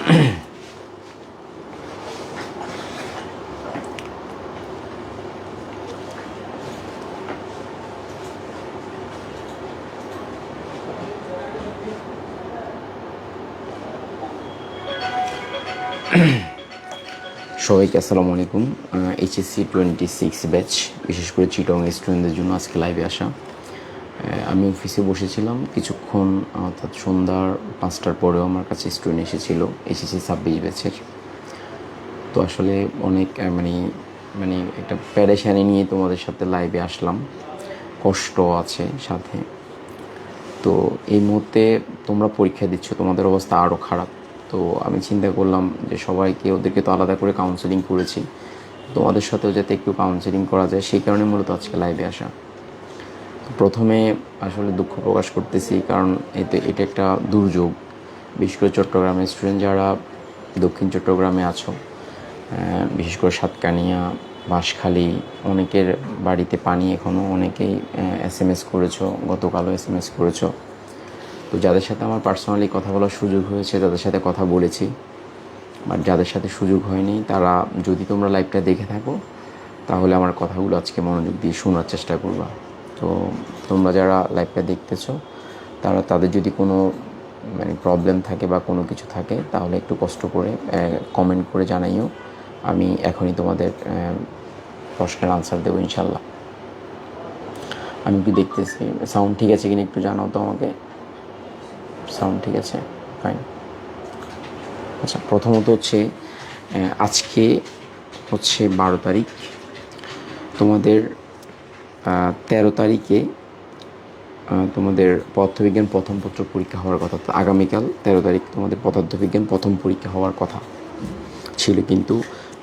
সবাইকে আসসালামু আলাইকুম। এইচএসসি 26 ব্যাচ, বিশেষ করে চিটং স্টুডেন্টদের জন্য আজকে লাইভে আসা। আমি অফিসে বসেছিলাম কিছুক্ষণ, অর্থাৎ সন্ধ্যার 5টার পরেও আমার কাছে স্টুডেন্ট এসেছিল এইচএসসি 26 ব্যাচের। তো আসলে অনেক মানে একটা প্যারেশানি নিয়ে তোমাদের সাথে লাইভে আসলাম, কষ্ট আছে সাথে। তো এই মুহূর্তে তোমরা পরীক্ষা দিচ্ছ, তোমাদের অবস্থা আরও খারাপ। তো আমি চিন্তা করলাম যে ওদেরকে তো আলাদা করে কাউন্সেলিং করেছি, তোমাদের সাথেও যাতে একটু কাউন্সেলিং করা যায়, সেই কারণে মূলত আজকে লাইভে আসা। তো প্রথমে আসলে দুঃখ প্রকাশ করতেছি, কারণ এটা একটা দুর্যোগ। বিশেষ করে চট্টগ্রামের স্টুডেন্ট যারা দক্ষিণ চট্টগ্রামে আছো, বিশেষ করে সাতকানিয়া, বাঁশখালী, অনেকের বাড়িতে পানি এখনও, অনেকেই SMS করেছো, গতকালও SMS করেছো। তো যাদের সাথে আমার পার্সোনালি কথা বলার সুযোগ হয়েছে তাদের সাথে কথা বলেছি, বাট যাদের সাথে সুযোগ হয়নি তারা, যদি তোমরা লাইভটা দেখে থাকো তাহলে আমার কথাগুলো আজকে মনোযোগ দিয়ে শোনার চেষ্টা করবা। তো তোমরা যারা লাইভটা দেখতেছো তাদের যদি কোনো প্রবলেম থাকে বা কোনো কিছু থাকে তাহলে একটু কষ্ট করে কমেন্ট করে জানাইও, আমি এখনই তোমাদের প্রশ্নের আনসার দেবো ইনশাল্লাহ। আমি একটু দেখতেছি সাউন্ড ঠিক আছে কিনা, একটু জানাও তো আমাকে। সাউন্ড ঠিক আছে, ফাইন। আচ্ছা, প্রথমত হচ্ছে আজকে হচ্ছে 12 তারিখ, তোমাদের 13 তারিখে তোমাদের পদার্থবিজ্ঞান প্রথম পত্র পরীক্ষা হওয়ার কথা। আগামীকাল 13 তারিখ তোমাদের পদার্থবিজ্ঞান প্রথম পরীক্ষা হওয়ার কথা ছিল, কিন্তু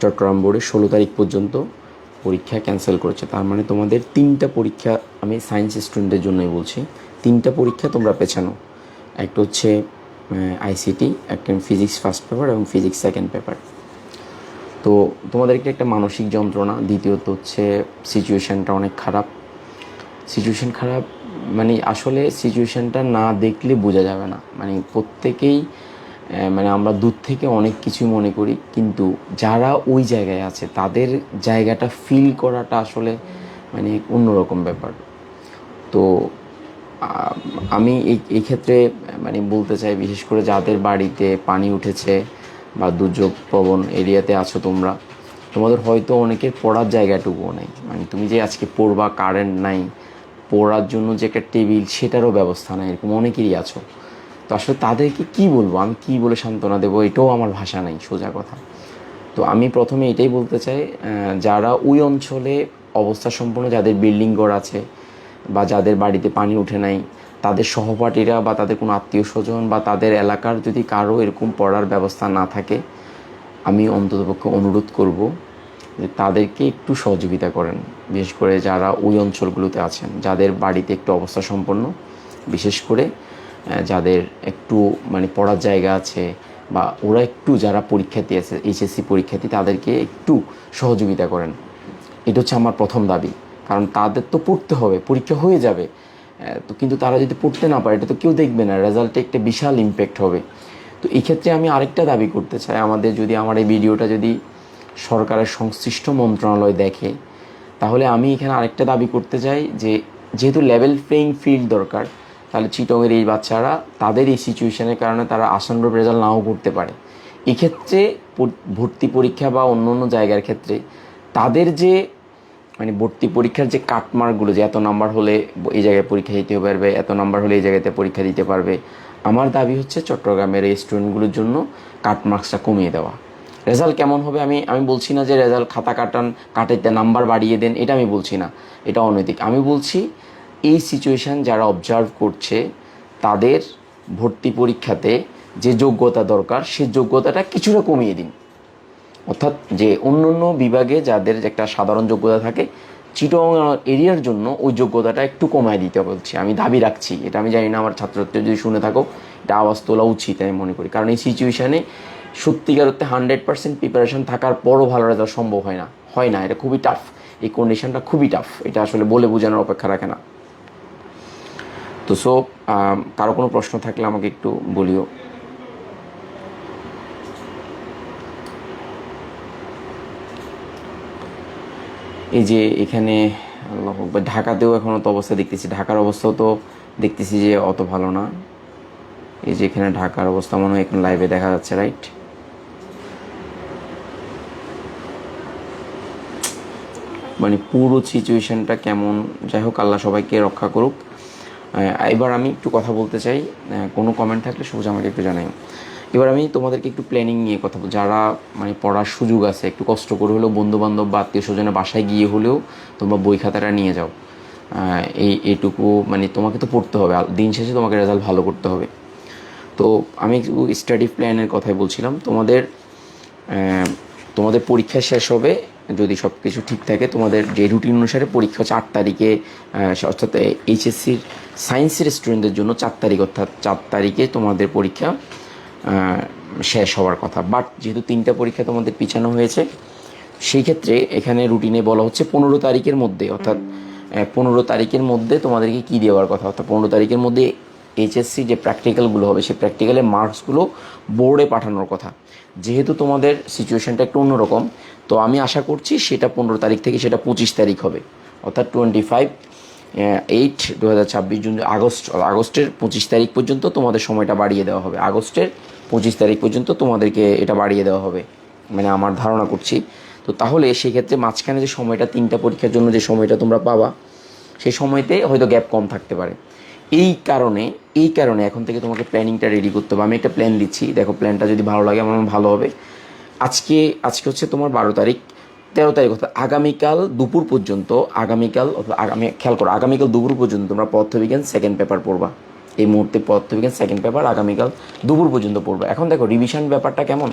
চট্টগ্রাম বোর্ডে 16 তারিখ পর্যন্ত পরীক্ষা ক্যান্সেল করেছে। তার মানে তোমাদের 3টা পরীক্ষা, আমি সায়েন্স স্টুডেন্টদের জন্যই বলছি, 3টা পরীক্ষা তোমরা পেছানো। একটা হচ্ছে ICT, একটা ফিজিক্স ফার্স্ট পেপার এবং ফিজিক্স সেকেন্ড পেপার। তো তোমাদেরকে একটা মানসিক যন্ত্রণা। দ্বিতীয়ত হচ্ছে সিচুয়েশানটা অনেক খারাপ। সিচুয়েশান খারাপ আসলে সিচুয়েশানটা না দেখলে বোঝা যাবে না। প্রত্যেকেই আমরা দূর থেকে অনেক কিছুই মনে করি, কিন্তু যারা ওই জায়গায় আছে তাদের জায়গাটা ফিল করাটা আসলে অন্যরকম ব্যাপার। তো আমি এই ক্ষেত্রে বলতে চাই, বিশেষ করে যাদের বাড়িতে পানি উঠেছে বা দুর্যোগ প্রবণ এরিয়াতে আছো তোমরা, তোমাদের হয়তো অনেকের পড়ার জায়গাটুকুও নেই। তুমি যে আজকে পড়বা, কারেন্ট নাই, পড়ার জন্য যে একটা টেবিল সেটারও ব্যবস্থা নাই, এরকম অনেকেরই আছো। তো আসলে তাদেরকে কি বলবো, আমি কি বলে সান্ত্বনা দেবো, এটাও আমার ভাষা নেই, সোজা কথা। তো আমি প্রথমে এটাই বলতে চাই, যারা ওই অঞ্চলে অবস্থা সম্পন্ন, যাদের বিল্ডিং ঘর আছে বা যাদের বাড়িতে পানি উঠে নাই, তাদের সহপাঠীরা বা তাদের কোনো আত্মীয় স্বজন বা তাদের এলাকার যদি কারো এরকম পড়ার ব্যবস্থা না থাকে, আমি অন্ততপক্ষে অনুরোধ করব যে তাদেরকে একটু সহযোগিতা করেন। বিশেষ করে যারা ওই অঞ্চলগুলোতে আছেন, যাদের বাড়িতে একটু অবস্থা সম্পন্ন, বিশেষ করে যাদের একটু পড়ার জায়গা আছে বা ওরা একটু, যারা পরীক্ষার্থী আছে, এইচএসসি পরীক্ষার্থী, তাদেরকে একটু সহযোগিতা করেন। এটা হচ্ছে আমার প্রথম দাবি। কারণ তাদের তো পড়তে হবে, পরীক্ষা হয়ে যাবে, তো কিন্তু তারা যদি পড়তে না পারে এটা তো কেউ দেখবে না, রেজাল্টে একটা বিশাল ইম্প্যাক্ট হবে। তো এই ক্ষেত্রে আমি আরেকটা দাবি করতে চাই, আমার এই ভিডিওটা যদি সরকারের সংশ্লিষ্ট মন্ত্রণালয় দেখে, তাহলে আমি এখানে আরেকটা দাবি করতে চাই যে যেহেতু লেভেল প্লেইং ফিল্ড দরকার, তাহলে চিটংয়ের এই বাচ্চারা, তাদের এই সিচুয়েশনের কারণে তারা আশানুরূপ রেজাল্ট নাও করতে পারে। এক্ষেত্রে ভর্তি পরীক্ষা বা অন্য অন্য জায়গার ক্ষেত্রে তাদের যে ভর্তি পরীক্ষার যে কাটমার্কগুলো, যে এত নাম্বার হলে এই জায়গায় পরীক্ষা দিতে পারবে, এত নাম্বার হলে এই জায়গাতে পরীক্ষা দিতে পারবে, আমার দাবি হচ্ছে চট্টগ্রামের এই স্টুডেন্টগুলোর জন্য কাটমার্কসটা কমিয়ে দেওয়া। রেজাল্ট কেমন হবে আমি বলছি না যে রেজাল্ট খাতা কাটাইতে নাম্বার বাড়িয়ে দেন, এটা আমি বলছি না, এটা অনৈতিক। আমি বলছি এই সিচুয়েশান যারা অবজার্ভ করছে তাদের ভর্তি পরীক্ষাতে যে যোগ্যতা দরকার সেই যোগ্যতাটা কিছুটা কমিয়ে দিন। অর্থাৎ যে অন্য অন্য বিভাগে যাদের একটা সাধারণ যোগ্যতা থাকে, চিটং এরিয়ার জন্য ওই যোগ্যতাটা একটু কমায় দিতে বলছি, আমি দাবি রাখছি। এটা আমি জানি না, আমার ছাত্রছাত্রী যদি শুনে থাকো, এটা আওয়াজ তোলা উচিত আমি মনে করি। কারণ এই সিচুয়েশানে সত্যিকার অর্থে 100% প্রিপারেশন থাকার পরও ভালো রেজাল্ট সম্ভব হয় না, এটা খুবই টাফ, এই কন্ডিশনটা খুবই টাফ, এটা আসলে বলে বোঝানোর অপেক্ষা রাখে না। তো কারো কোনো প্রশ্ন থাকলে আমাকে একটু বলিও। এই যে এখানে আল্লাহ আকবার, ঢাকাতেও এখনও তো অবস্থা দেখতেছি, ঢাকার অবস্থাও তো দেখতেছি যে অত ভালো না। এই যে এখানে ঢাকার অবস্থা মনে হয় এখন লাইভে দেখা যাচ্ছে, রাইট? মানে পুরো সিচুয়েশনটা কেমন, যাই হোক আল্লাহ সবাইকে রক্ষা করুক। এবার আমি একটু কথা বলতে চাই, কোনো কমেন্ট থাকলে সবুজ আমাকে একটু জানাই। এবার আমি তোমাদেরকে একটু প্ল্যানিং নিয়ে কথা বল, যারা মানে পড়ার সুযোগ আছে একটু কষ্ট করে হলেও বন্ধুবান্ধব বা আত্মীয় স্বজনের বাসায় গিয়ে হলেও তোমরা বই খাতাটা নিয়ে যাও। এইটুকু মানে তোমাকে তো পড়তে হবে, দিন শেষে তোমাকে রেজাল্ট ভালো করতে হবে। তো আমি একটু স্টাডি প্ল্যানের কথাই বলছিলাম। তোমাদের পরীক্ষা শেষ হবে যদি সব কিছু ঠিক থাকে, তোমাদের যে রুটিন অনুসারে পরীক্ষা হচ্ছে 8 তারিখে, অর্থাৎ এইচএসসির সায়েন্সের স্টুডেন্টদের জন্য 4 তারিখ, অর্থাৎ 4 তারিখে তোমাদের পরীক্ষা শেষ হওয়ার কথা। বাট যেহেতু 3টা পরীক্ষা তোমাদের পিছানো হয়েছে, সেই ক্ষেত্রে এখানে রুটিনে বলা হচ্ছে 15 তারিখের মধ্যে, অর্থাৎ 15 তারিখের মধ্যে তোমাদেরকে কী দেওয়ার কথা, অর্থাৎ 15 তারিখের মধ্যে এইচএসসি যে প্র্যাকটিক্যালগুলো হবে সেই প্র্যাকটিক্যালের মার্কসগুলো বোর্ডে পাঠানোর কথা। যেহেতু তোমাদের সিচুয়েশানটা একটু অন্যরকম, তো আমি আশা করছি সেটা 15 তারিখ থেকে সেটা 25 তারিখ হবে, অর্থাৎ 25/8/2026 জুন, আগস্টের 25 তারিখ পর্যন্ত তোমাদের সময়টা বাড়িয়ে দেওয়া হবে। আগস্টের 25 তারিখ পর্যন্ত তোমাদেরকে এটা বাড়িয়ে দেওয়া হবে, মানে আমার ধারণা করছি। তো তাহলে সেক্ষেত্রে মাঝখানে যে সময়টা 3টা পরীক্ষার জন্য যে সময়টা তোমরা পাবা, সেই সময়তে হয়তো গ্যাপ কম থাকতে পারে। এই কারণে এখন থেকে তোমাকে প্ল্যানিংটা রেডি করতে হবে। আমি একটা প্ল্যান দিচ্ছি, দেখো প্ল্যানটা যদি ভালো লাগে আমার ভালো হবে। আজকে আজকে হচ্ছে তোমার 12 তারিখ, 13 তারিখ অর্থাৎ আগামীকাল দুপুর পর্যন্ত, খেয়াল করো, আগামীকাল দুপুর পর্যন্ত তোমরা পদার্থবিজ্ঞান সেকেন্ড পেপার পড়বা। এই মুহূর্তে পদার্থবিজ্ঞান সেকেন্ড পেপার আগামীকাল দুপুর পর্যন্ত পড়বে। এখন দেখো রিভিশন ব্যাপারটা কেমন,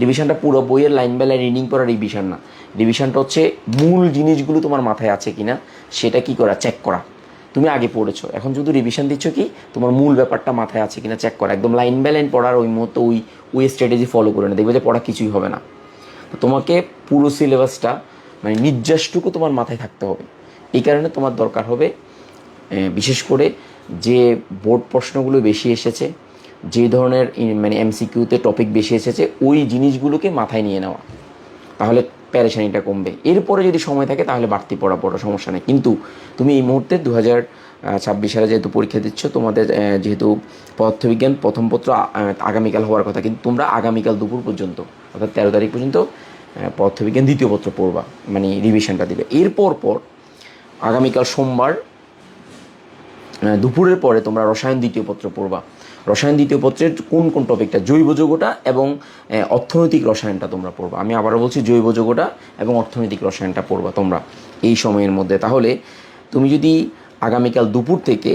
রিভিশনটা পুরো বইয়ের লাইন বাই লাইন রিডিং করা রিভিশন না। রিভিশনটা হচ্ছে মূল জিনিসগুলো তোমার মাথায় আছে কিনা সেটা কি করা, চেক করা। তুমি আগে পড়েছো, এখন যদি রিভিশন দিচ্ছ কি তোমার মূল ব্যাপারটা মাথায় আছে কিনা চেক করা। একদম লাইন বাই লাইন পড়ার ওই মুহূর্তে ওই স্ট্র্যাটেজি ফলো করে না, দেখবে যে পড়া কিছুই হবে না। তো তোমাকে পুরো সিলেবাসটা মানে নির্যাসটুকু তোমার মাথায় থাকতে হবে। এই কারণে তোমার দরকার হবে বিশেষ করে যে বোর্ড প্রশ্নগুলো বেশি এসেছে, যে ধরনের মানে এমসিকিউতে টপিক বেশি এসেছে, ওই জিনিসগুলোকে মাথায় নিয়ে নেওয়া, তাহলে প্যারেশানিটা কমবে। এরপরে যদি সময় থাকে তাহলে বাড়তি পড়া সমস্যা নেই। কিন্তু তুমি এই মুহূর্তে 2026 সালে যেহেতু পরীক্ষা দিচ্ছ, তোমাদের যেহেতু পদার্থবিজ্ঞান প্রথম পত্র আগামীকাল হওয়ার কথা, কিন্তু তোমরা আগামীকাল দুপুর পর্যন্ত অর্থাৎ 13 তারিখ পর্যন্ত পদার্থবিজ্ঞান দ্বিতীয় পত্র পড়বা, মানে রিভিশনটা দিবে। এরপর আগামীকাল সোমবার দুপুরের পরে তোমরা রসায়ন দ্বিতীয় পত্র পড়বা। রসায়ন দ্বিতীয় পত্রের কোন কোন টপিকটা, জৈব যৌগটা এবং অর্থনৈতিক রসায়নটা তোমরা পড়বা। আমি আবারও বলছি, জৈব যৌগটা এবং অর্থনৈতিক রসায়নটা পড়বা তোমরা এই সময়ের মধ্যে। তাহলে তুমি যদি আগামীকাল দুপুর থেকে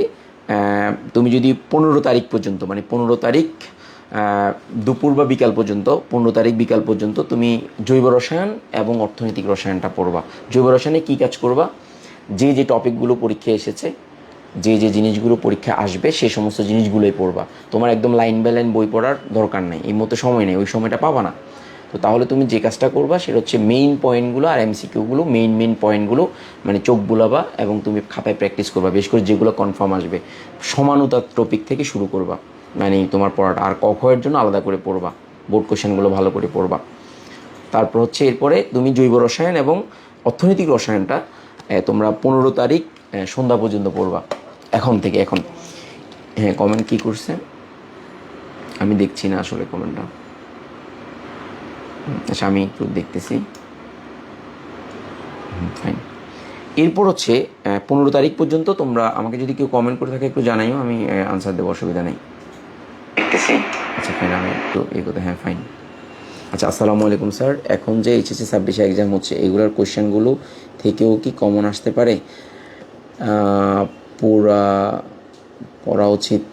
তুমি যদি 15 তারিখ পর্যন্ত, মানে 15 তারিখ দুপুর বা বিকাল পর্যন্ত, 15 তারিখ বিকাল পর্যন্ত তুমি জৈব রসায়ন এবং অর্থনৈতিক রসায়নটা পড়বা। জৈব রসায়নে কী কাজ করবা, যে টপিকগুলো পরীক্ষায় এসেছে, যে জিনিসগুলো পরীক্ষা আসবে সেই সমস্ত জিনিসগুলোই পড়বা। তোমার একদম লাইন বাই লাইন বই পড়ার দরকার নেই, এই মতো সময় নেই, ওই সময়টা পাবা না। তো তাহলে তুমি যে কাজটা করবা সেটা হচ্ছে মেইন পয়েন্টগুলো আর এমসিকিউগুলো, মেইন পয়েন্টগুলো মানে চোখ বুলাবা এবং তুমি খাতায় প্র্যাকটিস করবা, বেশ করে যেগুলো কনফার্ম আসবে। সমানুতার টপিক থেকে শুরু করবা, মানে তোমার পড়াটা। আর কখয়ের জন্য আলাদা করে পড়বা, বোর্ড কোশ্চেনগুলো ভালো করে পড়বা। তারপর হচ্ছে এরপরে তুমি জৈব রসায়ন এবং অর্থনৈতিক রসায়নটা তোমরা 15 তারিখ সন্ধ্যা পর্যন্ত পড়বা, এখন থেকে। এখন হ্যাঁ, কমেন্ট কী করছে আমি দেখছি না আসলে কমেন্টটা। আচ্ছা, আমি একটু দেখতেছি। ফাইন। এরপর হচ্ছে 15 তারিখ পর্যন্ত তোমরা আমাকে যদি কেউ কমেন্ট করে থাকে একটু জানাইও, আমি আনসার দেবো, অসুবিধা নেই। দেখতেছি। আচ্ছা ফাইন, আমি একটু করতে, হ্যাঁ ফাইন। আচ্ছা, আসসালামু আলাইকুম স্যার, এখন যে এইচএসসি 26 এক্সাম হচ্ছে এগুলোর কোয়েশ্চেনগুলো থেকেও কি কমন আসতে পারে? পড়া উচিত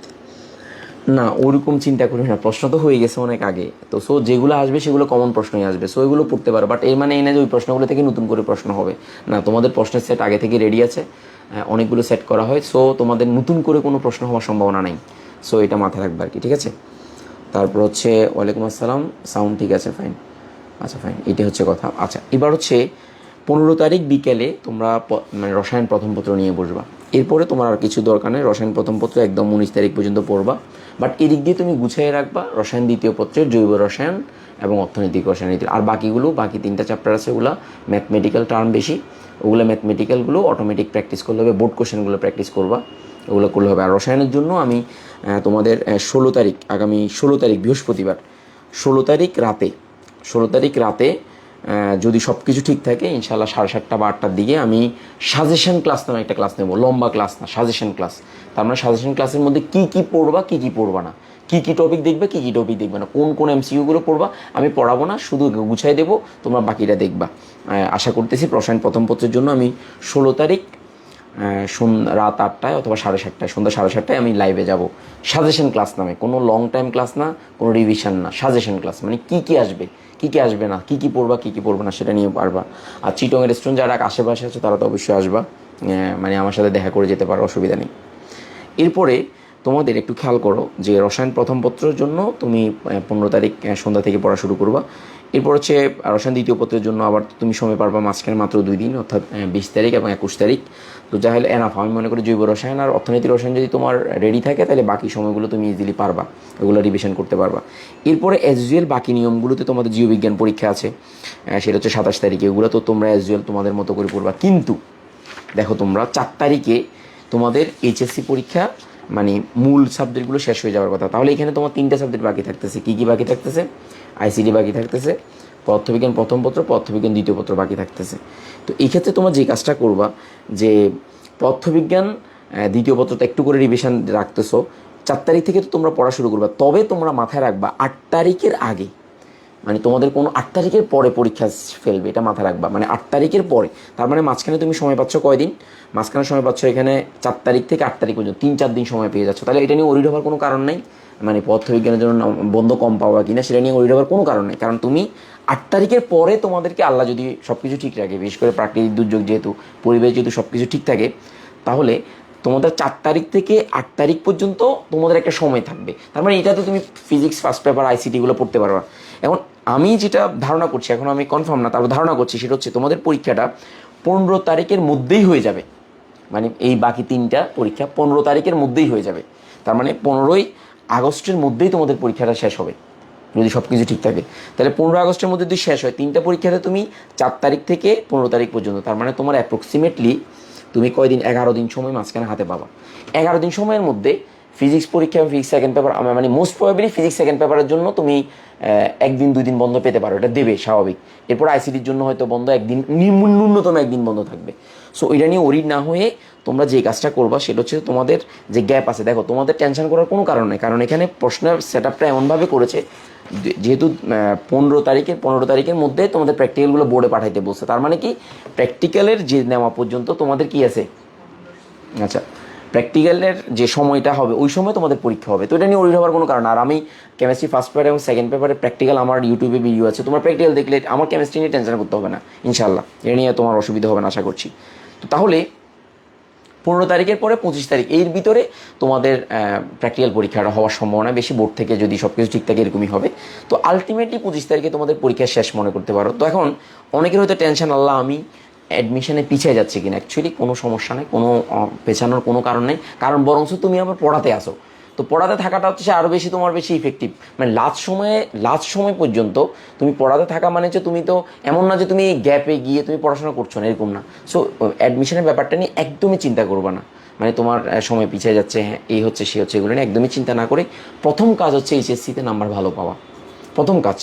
না, ওরকম চিন্তা করি না, প্রশ্ন তো হয়ে গেছে অনেক আগে। তো যেগুলো আসবে সেগুলো কমন প্রশ্নই আসবে, ওইগুলো পড়তে পারো। বাট এর মানে এই না যে ওই প্রশ্নগুলো থেকে নতুন করে প্রশ্ন হবে না। তোমাদের প্রশ্নের সেট আগে থেকে রেডি আছে, অনেকগুলো সেট করা হয়। তোমাদের নতুন করে কোনো প্রশ্ন হওয়ার সম্ভাবনা নেই। এটা মাথায় রাখবে আর কি, ঠিক আছে? তারপর হচ্ছে ওয়ালাইকুম আসসালাম, সাউন্ড ঠিক আছে, ফাইন। আচ্ছা ফাইন, এটাই হচ্ছে কথা। আচ্ছা, এবার হচ্ছে 15 তারিখ বিকেলে তোমরা মানে রসায়ন প্রথম পত্র নিয়ে বসবা। এরপরে তোমার আর কিছু দরকার নেই, রসায়ন প্রথম পত্র একদম 19 তারিখ পর্যন্ত পড়বা। বাট এদিক দিয়ে তুমি গুছিয়ে রাখবা রসায়ন দ্বিতীয় পত্রের জৈব রসায়ন এবং অর্থনৈতিক রসায়ন, আর বাকিগুলো বাকি 3টা চ্যাপ্টার আছে ওগুলো ম্যাথমেটিক্যাল টার্ম বেশি, ওগুলো ম্যাথমেটিক্যালগুলো অটোমেটিক প্র্যাকটিস করলে হবে, বোর্ড কোশ্চেনগুলো প্র্যাকটিস করবা, ওগুলো করলে হবে। আর রসায়নের জন্য আমি তোমাদের 16 তারিখ, আগামী 16 তারিখ বৃহস্পতিবার 16 তারিখ রাতে যদি সব কিছু ঠিক থাকে ইনশাল্লাহ 7:30 বা 8টার দিকে আমি সাজেশন ক্লাস নামে একটা ক্লাস নেব। লম্বা ক্লাস না, সাজেশন ক্লাস। তার মানে সাজেশন ক্লাসের মধ্যে কী কী পড়বা, কী কী পড়বা না, কী কী টপিক দেখবে, কী কী টপিক দেখবে না, কোন কোন এমসিকিউগুলো পড়বা আমি পড়াবো না, শুধু গুছাই দেবো, তোমরা বাকিটা দেখবা। আশা করতেছি রসায়ন প্রথম পত্রের জন্য আমি 16 তারিখ রাত 8টায় অথবা 7:30, সন্ধ্যা 7:30 আমি লাইভে যাব সাজেশন ক্লাস নামে। কোনো লং টাইম ক্লাস না, কোনো রিভিশন না, সাজেশন ক্লাস। মানে কী কী আসবে, কী কী আসবে না, কী কী পড়বা, কী কী পড়বে না সেটা নিয়ে পারবা। আর চিটংয়ের রেস্টুরেন্ট যারা আশেপাশে আছে তারা তো অবশ্যই আসবা, মানে আমার সাথে দেখা করে যেতে পারো, অসুবিধা নেই। এরপরে তোমাদের একটু খেয়াল করো যে রসায়ন প্রথম পত্রের জন্য তুমি 15 তারিখ সন্ধ্যা থেকে পড়া শুরু করবা। এরপর হচ্ছে রসায়ন দ্বিতীয় পত্রের জন্য আবার তুমি সময় পারবা মাঝখানে মাত্র 2 দিন, অর্থাৎ 20 তারিখ এবং 21 তারিখ। তো যা হলে এনাফ, আমি মনে করি জৈব রসায়ন আর অর্থনৈতিক রসায়ন যদি তোমার রেডি থাকে তাহলে বাকি সময়গুলো তুমি ইজিলি পারবা, ওগুলো রিভিশন করতে পারবা। এরপরে অ্যাজ ইউজুয়াল বাকি নিয়মগুলোতে তোমাদের জীববিজ্ঞান পরীক্ষা আছে, সেটা হচ্ছে 27 তারিখে, ওগুলো তো তোমরা অ্যাজ ইউজুয়াল তোমাদের মতো করে পড়বা। কিন্তু দেখো তোমরা 4 তারিখে তোমাদের এইচএসসি পরীক্ষা, মানে মূল সাবজেক্টগুলো শেষ হয়ে যাওয়ার কথা। তাহলে এখানে তোমার 3টা সাবজেক্ট বাকি থাকতেছে। কী কী বাকি থাকতেছে? আইসিটি বাকি থাকতেছে, পদার্থবিজ্ঞান প্রথম পত্র, পদার্থবিজ্ঞান দ্বিতীয় পত্র বাকি থাকতেছে। তো এই ক্ষেত্রে তোমার যে কাজটা করবা যে পদার্থবিজ্ঞান দ্বিতীয় পত্রটা একটু করে রিভিশন রাখতেছো, 4 তারিখ থেকে তো তোমরা পড়া শুরু করবা। তবে তোমরা মাথায় রাখবা 8 তারিখের আগে, মানে তোমাদের কোনো 8 তারিখের পরে পরীক্ষা ফেলবে, এটা মাথায় রাখবা। মানে 8 তারিখের পরে, তার মানে মাঝখানে তুমি সময় পাচ্ছ কয়দিন? মাঝখানে সময় পাচ্ছ এখানে 4 তারিখ থেকে 8 তারিখ পর্যন্ত 3-4 দিন সময় পেয়ে যাচ্ছ। তাহলে এটা নিয়ে ওরিড হওয়ার কোনো কারণ নেই, মানে পদার্থবিজ্ঞানের জন্য বন্ধ কম পাওয়া কিনা সেটা নিয়ে ওরিড হওয়ার কোনো কারণ নেই। কারণ তুমি 8 তারিখের পরে তোমাদেরকে আল্লাহ যদি সব কিছু ঠিক রাখে, বিশেষ করে প্রাকৃতিক দুর্যোগ যেহেতু, পরিবেশ যেহেতু সব কিছু ঠিক থাকে, তাহলে তোমাদের 4 তারিখ থেকে 8 তারিখ পর্যন্ত তোমাদের একটা সময় থাকবে। তার মানে এটাতে তুমি ফিজিক্স ফার্স্ট পেপার আইসিটিগুলো পড়তে পারবা। এখন আমি যেটা ধারণা করছি, এখন আমি কনফার্ম না, তারপর ধারণা করছি, সেটা হচ্ছে তোমাদের পরীক্ষাটা 15 তারিখের মধ্যেই হয়ে যাবে। মানে এই বাকি 3টা পরীক্ষা 15 তারিখের মধ্যেই হয়ে যাবে। তার মানে 15ই আগস্টের মধ্যেই তোমাদের পরীক্ষাটা শেষ হবে যদি সব কিছু ঠিক থাকে। তাহলে 15 আগস্টের মধ্যে যদি শেষ হয়, 3টা পরীক্ষাতে তুমি 4 তারিখ থেকে 15 তারিখ পর্যন্ত, তার মানে তোমার অ্যাপ্রক্সিমেটলি তুমি কয়দিন, 11 দিন সময় মাঝখানে হাতে পাবা। 11 দিন সময়ের মধ্যে ফিজিক্স পরীক্ষা, ফিজিক্স সেকেন্ড পেপার, মানে মোস্ট প্রবাবলি ফিজিক্স সেকেন্ড পেপারের জন্য তুমি 1-2 দিন বন্ধ পেতে পারো, এটা দেবে স্বাভাবিক। এরপর আইসিটির জন্য হয়তো বন্ধ 1 দিন, ন্যূনতম 1 দিন বন্ধ থাকবে। সো এটা নিয়ে ওরিড না হয়ে তোমরা যে কাজটা করবা সেটা হচ্ছে তোমাদের যে গ্যাপ আছে, দেখো তোমাদের টেনশন করার কোনো কারণ নেই। কারণ এখানে প্রশ্নের সেট আপটা এমনভাবে করেছে যেহেতু 15 তারিখের মধ্যে তোমাদের প্র্যাকটিক্যালগুলো বোর্ডে পাঠাইতে বলছে। তার মানে কি প্র্যাকটিক্যালের যে নেওয়া পর্যন্ত তোমাদের কি আছে, আচ্ছা প্র্যাকটিক্যালের যে সময়টা হবে ওই সময় তোমাদের পরীক্ষা হবে। তো এটা নিয়ে ওরিড হওয়ার কোনো কারণ। আর আমি কেমিস্ট্রি ফার্স্ট পেপার এবং সেকেন্ড পেপারে প্র্যাকটিক্যাল আমার ইউটিউবে ভিডিও আছে, তোমার প্র্যাকটিক্যাল দেখলে আমার কেমিস্ট্রি নিয়ে টেনশন করতে হবে না ইনশাল্লাহ, এটা নিয়ে তোমার অসুবিধা হবে না আশা করছি। তো তাহলে 15 তারিখের পরে 25 তারিখ এর ভিতরে তোমাদের প্র্যাকটিক্যাল পরীক্ষাটা হওয়ার সম্ভাবনা বেশি, বোর্ড থেকে যদি সব কিছু ঠিক থাকে এরকমই হবে। তো আলটিমেটলি 25 তারিখে তোমাদের পরীক্ষা শেষ মনে করতে পারো। তো এখন অনেকের হয়তো টেনশন, আল্লাহ আমি অ্যাডমিশনে পিছিয়ে যাচ্ছে কিনা। অ্যাকচুয়ালি কোনো সমস্যা নেই, কোনো পেছানোর কোনো কারণ নেই, কারণ বরঞ্চ তুমি আবার পড়াতে আসো। তো পড়াতে থাকাটা হচ্ছে আরও বেশি তোমার বেশি ইফেক্টিভ। মানে লাস্ট সময় পর্যন্ত তুমি পড়াতে থাকা মানে হচ্ছে তুমি তো এমন না যে তুমি গ্যাপে গিয়ে তুমি পড়াশোনা করছো না, এরকম না। সো অ্যাডমিশনের ব্যাপারটা নিয়ে একদমই চিন্তা করবা না, মানে তোমার সময় পিছিয়ে যাচ্ছে, হ্যাঁ এই হচ্ছে সে হচ্ছে, এগুলো নিয়ে একদমই চিন্তা না করে প্রথম কাজ হচ্ছে এইচএসসিতে নাম্বার ভালো পাওয়া। প্রথম কাজ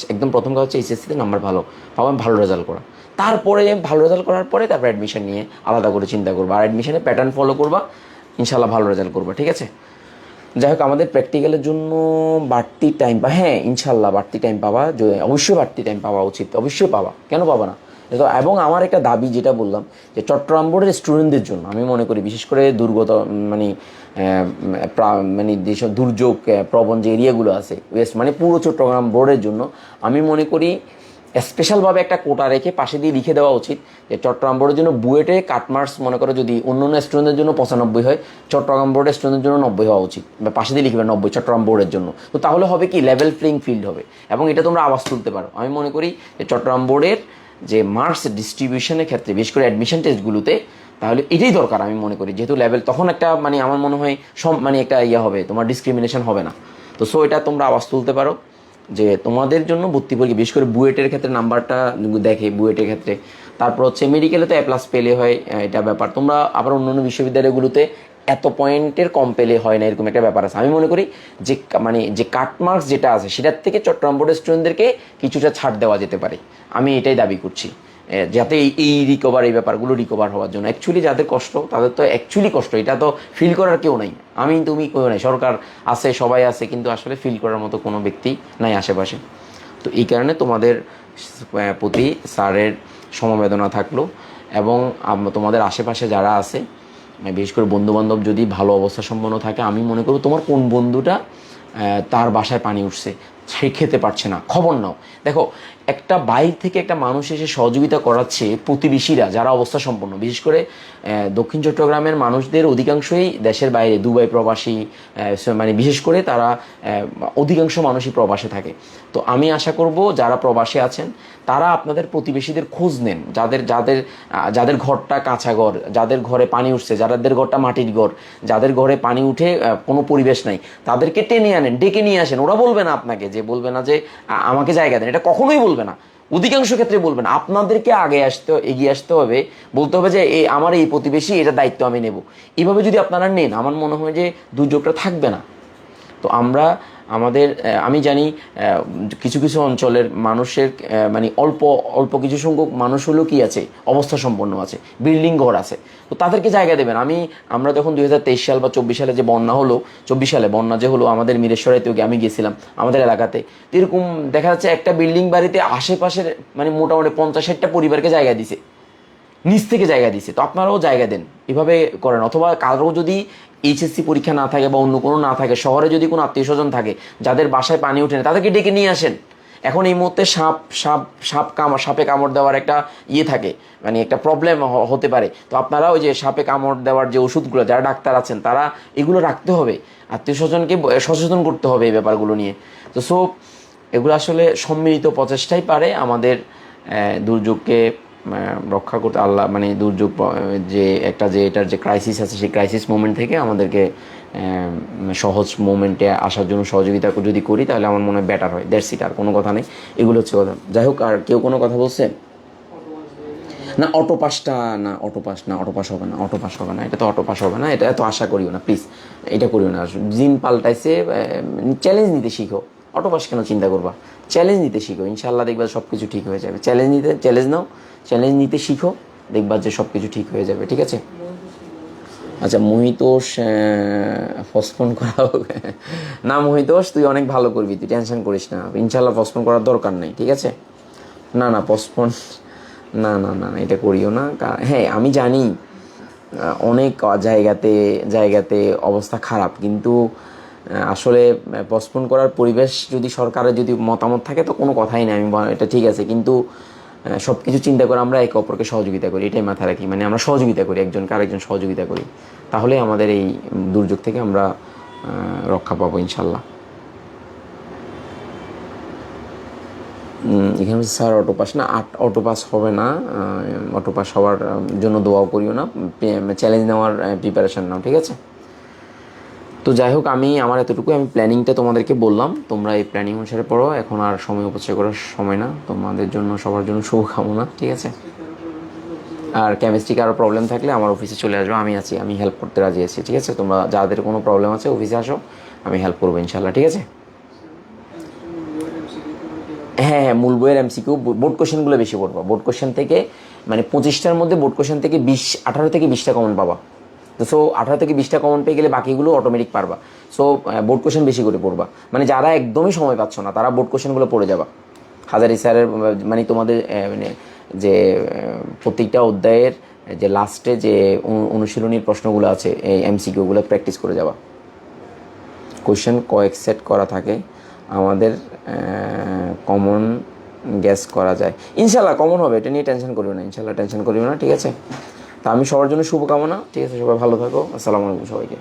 হচ্ছে এইচএসসিতে নাম্বার ভালো পাওয়া, ভালো রেজাল্ট করা। তারপরে ভালো রেজাল্ট করার পরে তারপর অ্যাডমিশন নিয়ে আলাদা করে চিন্তা করবা, আর অ্যাডমিশনের প্যাটার্ন ফলো করবা, ইনশাল্লাহ ভালো রেজাল্ট করবা, ঠিক আছে। যাই হোক, আমাদের প্র্যাকটিক্যালের জন্য বাড়তি টাইম হ্যাঁ ইনশাল্লাহ বাড়তি টাইম পাবা, অবশ্যই বাড়তি টাইম পাওয়া উচিত, অবশ্যই পাবা, কেন পাবা না। এবং আমার একটা দাবি যেটা বললাম যে চট্টগ্রাম বোর্ডের স্টুডেন্টদের জন্য আমি মনে করি, বিশেষ করে মানে যেসব দুর্যোগ প্রবণ যে এরিয়াগুলো আছে ওয়েস্ট, মানে পুরো চট্টগ্রাম বোর্ডের জন্য আমি মনে করি স্পেশালভাবে একটা কোটা রেখে পাশে দিয়ে লিখে দেওয়া উচিত যে চট্টগ্রাম বোর্ডের জন্য বুয়েটে কাটমার্কস মনে করো যদি অন্য অন্য স্টুডেন্টদের জন্য 95 হয়, চট্টগ্রাম বোর্ডের স্টুডেন্টের জন্য 90 হওয়া উচিত, বা পাশে দিয়ে লিখবে 90 চট্টগ্রাম বোর্ডের জন্য। তো তাহলে হবে কি লেভেল প্লেইং ফিল্ড হবে, এবং এটা তোমরা আওয়াজ তুলতে পারো। আমি মনে করি যে চট্টগ্রাম বোর্ডের যে মার্কস ডিস্ট্রিবিউশনের ক্ষেত্রে বিশেষ করে অ্যাডমিশন টেস্টগুলোতে তাহলে এটাই দরকার আমি মনে করি, যেহেতু লেভেল তখন একটা মানে আমার মনে হয় মানে একটা ইয়ে হবে, তোমার ডিসক্রিমিনেশন হবে না। তো সো এটা তোমরা আওয়াজ তুলতে পারো যে তোমাদের জন্য ভর্তি পরীক্ষা, বিশেষ করে বুয়েটের ক্ষেত্রে নাম্বারটা দেখে, বুয়েটের ক্ষেত্রে। তারপর হচ্ছে মেডিকেলে তো এ প্লাস পেলে হয়, এটা ব্যাপার। তোমরা আবার অন্য অন্য বিশ্ববিদ্যালয়গুলোতে এত পয়েন্টের কম পেলে হয় না, এরকম একটা ব্যাপার আছে। আমি মনে করি যে মানে যে কাটমার্কস যেটা আছে সেটার থেকে চট্টগ্রাম বোর্ডের স্টুডেন্টদেরকে কিছুটা ছাড় দেওয়া যেতে পারে, আমি এটাই দাবি করছি, যাতে এই রিকভার, এই ব্যাপারগুলো রিকভার হওয়ার জন্য। অ্যাকচুয়ালি যাদের কষ্ট তাদের তো অ্যাকচুয়ালি কষ্ট, এটা তো ফিল করার কেউ নাই, আমি তুমি কেউ নাই, সরকার আছে, সবাই আছে, কিন্তু আসলে ফিল করার মতো কোনো ব্যক্তি নাই আশেপাশে। তো এই কারণে তোমাদের প্রতি স্যারের সমবেদনা থাকলো, এবং তোমাদের আশেপাশে যারা আছে, বিশেষ করে বন্ধুবান্ধব যদি ভালো অবস্থা সম্পন্ন থাকে, আমি মনে করব তোমার কোন বন্ধুটা তার বাসায় পানি উঠছে, সে খেতে পারছে না, খবর নাও। দেখো, একটা বাইরে থেকে একটা মানুষ এসে সহযোগিতা করাচ্ছে, প্রতিবেশীরা যারা অবস্থা সম্পন্ন, বিশেষ করে দক্ষিণ চট্টগ্রামের মানুষদের অধিকাংশই দেশের বাইরে, দুবাই প্রবাসী, মানে বিশেষ করে তারা অধিকাংশ মানুষই প্রবাসে থাকে। তো আমি আশা করব যারা প্রবাসে আছেন তারা আপনাদের প্রতিবেশীদের খোঁজ নেন, যাদের যাদের যাদের ঘরটা কাঁচা ঘর, যাদের ঘরে পানি উঠছে, যাদের ঘরটা মাটির ঘর, যাদের ঘরে পানি উঠে কোনো পরিবেশ নাই, তাদেরকে টেনে আনেন, ডেকে নিয়ে আসেন। ওরা বলবে না আপনাকে, যে বলবে না যে আমাকে জায়গা দেন, এটা কখনোই বলবে না, অধিকাংশ ক্ষেত্রে বলবে না। আপনাদেরকে আগে এগিয়ে আসতে হবে, বলতে হবে যে আমার এই প্রতিবেশী, এটা দায়িত্ব আমি নেব। এইভাবে যদি আপনারা নেন, আমার মনে হয় যে দুর্যোগটা থাকবে না। তো আমরা আমি জানি কিছু কিছু অঞ্চলের মানুষের মানে অল্প অল্প কিছু সংখ্যক মানুষ হলেও কি আছে, অবস্থা সম্পন্ন আছে, বিল্ডিং ঘর আছে, তো তাদেরকে জায়গা দেবেন। আমরা যখন 2023 সাল বা 24 সালে যে বন্যা হলো, 24 সালে বন্যা যে হলো আমাদের মিরেশ্বরাইতেও আমি গেছিলাম আমাদের এলাকাতে, এরকম দেখা যাচ্ছে একটা বিল্ডিং বাড়িতে আশেপাশের মানে মোটামুটি 50-60টা পরিবারকে জায়গা দিছে, নিচ থেকে জায়গা দিছে। তো আপনারাও জায়গা দেন, এভাবে করেন। অথবা কারো যদি এইচএসসি পরীক্ষা না থাকে বা অন্য কোনো না থাকে, শহরে যদি কোনো আত্মীয় স্বজন থাকে যাদের বাসায় পানি ওঠে না, তাদেরকে ডেকে নিয়ে আসেন। এখন এই মুহূর্তে সাপে কামড় দেওয়ার একটা থাকে, মানে একটা প্রবলেম হতে পারে। তো আপনারা ওই যে সাপে কামড় দেওয়ার যে ওষুধগুলো, যারা ডাক্তার আছেন তারা এগুলো রাখতে হবে, আত্মীয় স্বজনকে সচেতন করতে হবে এই ব্যাপারগুলো নিয়ে। তো এগুলো আসলে সম্মিলিত প্রচেষ্টাই পারে আমাদের দুর্যোগকে রক্ষা করতে। আল্লাহ মানে দুর্যোগ যে এটার যে ক্রাইসিস আছে, সেই ক্রাইসিস মোমেন্ট থেকে আমাদেরকে সহজ মোমেন্টে আসার জন্য সহযোগিতা যদি করি, তাহলে আমার মনে হয় বেটার হয়। দ্যাটস ইট, আর কোনো কথা নেই, এগুলো হচ্ছে কথা। যাই হোক, আর কেউ কোনো কথা বলছে না? অটোপাস হবে না, এটা তো অটোপাস হবে না, এটা এত আশা করিও না প্লিজ, এটা করিও না। দিন পাল্টাইছে, চ্যালেঞ্জ নিতে শিখো। অটোপাস কেন চিন্তা করবা? চ্যালেঞ্জ নিতে শিখো, ইনশাল্লাহ দেখবা সব কিছু ঠিক হয়ে যাবে। চ্যালেঞ্জ নিতে শিখো, দেখবা যে সব কিছু ঠিক হয়ে যাবে, ঠিক আছে? আচ্ছা, মহিতোষ পসপন করা হবে না? মহিতোষ, তুই অনেক ভালো করবি, তুই টেনশন করিস না, ইনশাল্লাহ পসপন করার দরকার নেই, ঠিক আছে? না পসপন, না এটা করিও না। হ্যাঁ, আমি জানি অনেক জায়গাতে অবস্থা খারাপ, কিন্তু আসলে পসপন করার পরিবেশ যদি সরকারের যদি মতামত থাকে তো কোনো কথাই নেই, আমি এটা ঠিক আছে। কিন্তু সব কিছু চিন্তা করে আমরা একে অপরকে সহযোগিতা করি, এটাই মাথায় রাখি। মানে আমরা সহযোগিতা করি, একজনকে আরেকজন সহযোগিতা করি, তাহলে আমাদের এই দুর্যোগ থেকে আমরা রক্ষা পাবো ইনশাল্লাহ। এখানে স্যার অটোপাস না, অটোপাস হবে না, অটোপাস হওয়ার জন্য দোয়াও করিও না, চ্যালেঞ্জ নেওয়ার প্রিপারেশান নাও, ঠিক আছে? তো যাই হোক, আমার এতটুকু আমি প্ল্যানিংটা তোমাদেরকে বললাম, তোমরা এই প্ল্যানিং অনুসারে পড়ো। এখন আর সময় অপচয় করার সময় না, তোমাদের জন্য সবার জন্য শুভকামনা, ঠিক আছে? আর কেমিস্ট্রিকে আরও প্রবলেম থাকলে আমার অফিসে চলে আসবে, আমি আছি, আমি হেল্প করতে রাজি আছি, ঠিক আছে? তোমরা যাদের কোনো প্রবলেম আছে অফিসে আসো, আমি হেল্প করবো ইনশাল্লাহ, ঠিক আছে? হ্যাঁ, মূল বইয়ের এমসিকিউ, বোর্ড কোশ্চেনগুলো বেশি পড়বা। বোর্ড কোশ্চেন থেকে মানে 25টার মধ্যে বোর্ড কোশ্চেন থেকে 18 থেকে 20টা কমন পাবা। তো 18 থেকে 20টা কমন পেয়ে গেলে বাকিগুলো অটোমেটিক পারবা। বোর্ড কোশ্চেন বেশি করে পড়বা, মানে যারা একদমই সময় পাচ্ছ না তারা বোর্ড কোশ্চেনগুলো পড়ে যাবা। হাজারি স্যারের মানে তোমাদের মানে যে প্রত্যেকটা অধ্যায়ের যে লাস্টে যে অনুশীলনীর প্রশ্নগুলো আছে, এই এমসিকিউগুলো প্র্যাকটিস করে যাবা। কোশ্চেন কয়েক সেট করা থাকে, আমাদের কমন গ্যাস করা যায়, ইনশাল্লাহ কমন হবে, এটা নিয়ে টেনশন করিও না, ইনশাল্লাহ টেনশন করিও না, ঠিক আছে? তা আমি সবার জন্য শুভকামনা, ঠিক আছে? সবাই ভালো থাকো, আসসালামু আলাইকুম সবাইকে।